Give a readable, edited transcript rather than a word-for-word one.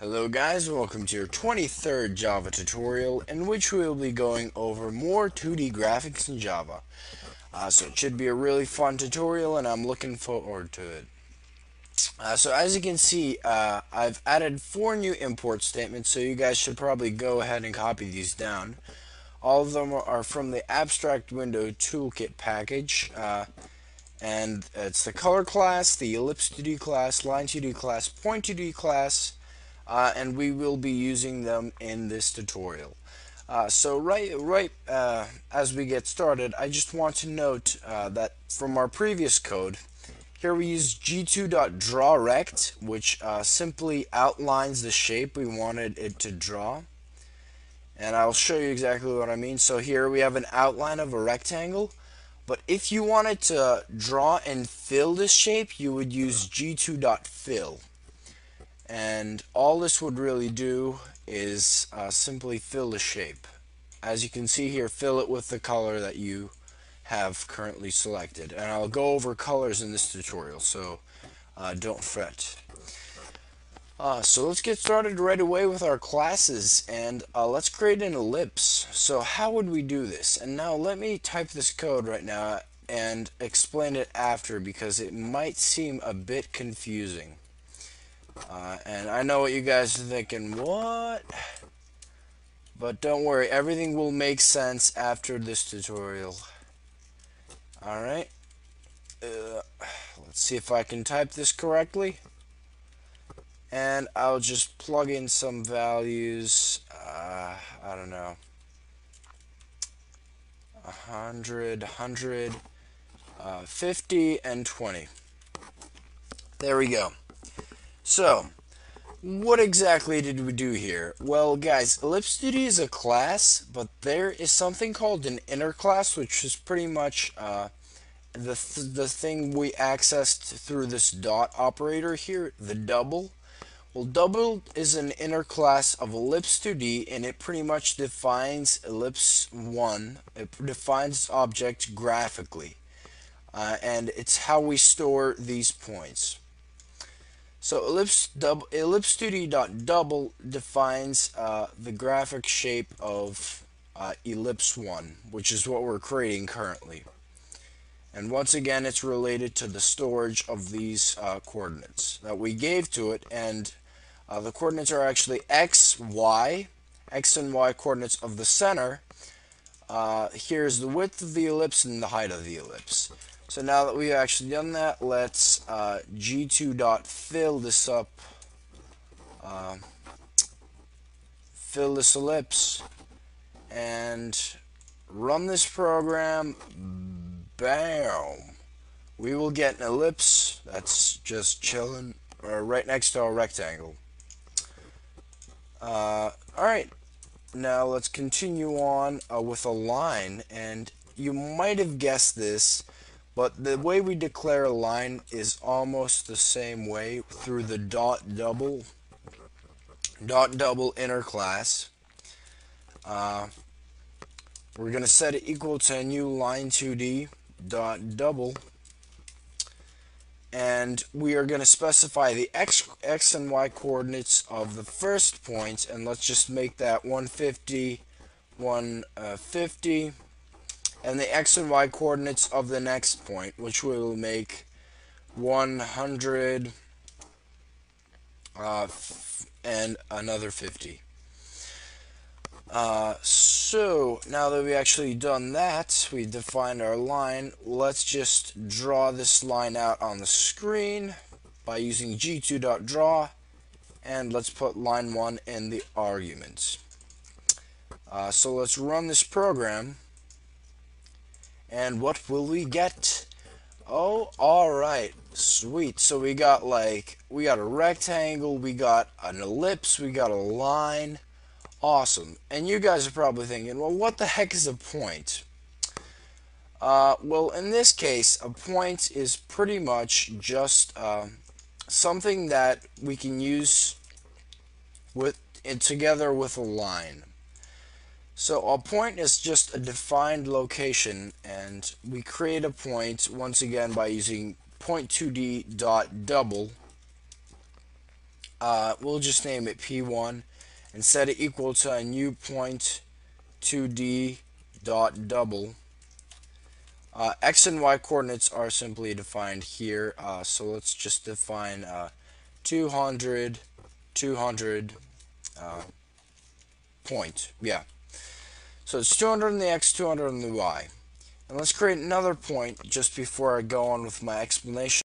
Hello guys, welcome to your 23rd Java tutorial in which we will be going over more 2D graphics in Java. So it should be a really fun tutorial and I'm looking forward to it. So as you can see, I've added 4 new import statements, so you guys should probably go ahead and copy these down. All of them are from the Abstract Window Toolkit package. And it's the color class, the ellipse 2D class, line 2D class, point 2D class, and we will be using them in this tutorial. So as we get started, I just want to note that from our previous code, here we use g2.drawRect, which simply outlines the shape we wanted it to draw. And I'll show you exactly what I mean. So here we have an outline of a rectangle. But if you wanted to draw and fill this shape, you would use g2.fill. And all this would really do is simply fill the shape. As you can see here, fill it with the color that you have currently selected. And I'll go over colors in this tutorial, so don't fret. So let's get started right away with our classes, and let's create an ellipse. So how would we do this? And now let me type this code right now and explain it after, because it might seem a bit confusing. And I know what you guys are thinking, what? But don't worry, everything will make sense after this tutorial. Alright. Let's see if I can type this correctly. And I'll just plug in some values. I don't know. 100, 100, 50, and 20. There we go. So, what exactly did we do here? Well, guys, Ellipse 2D is a class, but there is something called an inner class, which is pretty much the thing we accessed through this dot operator here, the double. Well, double is an inner class of Ellipse 2D, and it pretty much defines Ellipse 1. It defines object graphically, and it's how we store these points. So ellipse2d.double defines the graphic shape of ellipse 1, which is what we're creating currently. And once again, it's related to the storage of these coordinates that we gave to it, and the coordinates are actually x and y coordinates of the center. Here's the width of the ellipse and the height of the ellipse. So now that we've actually done that, let's g2.fill this up, fill this ellipse, and run this program. Bam! We will get an ellipse that's just chilling right next to our rectangle. Alright, now let's continue on with a line, and you might have guessed this, but the way we declare a line is almost the same way through the dot double inner class. We're going to set it equal to a new line 2D dot double, and we are going to specify the x and y coordinates of the first point, and let's just make that 150, 150, and the x and y coordinates of the next point, which we will make 100 and another 50. So now that we've actually done that, we defined our line. Let's just draw this line out on the screen by using g2.draw, and let's put line 1 in the arguments. So let's run this program, and what will we get? Oh, alright, sweet. So we got a rectangle, we got an ellipse, we got a line. Awesome. And you guys are probably thinking, well, what the heck is a point? Well, in this case, a point is pretty much just something that we can use together with a line. So a point is just a defined location, and we create a point once again by using point2d.double we'll just name it P1 and set it equal to a new point 2D dot double. X and Y coordinates are simply defined here, so let's just define 200, 200 point. Yeah. So it's 200 on the X, 200 on the Y. And let's create another point just before I go on with my explanation.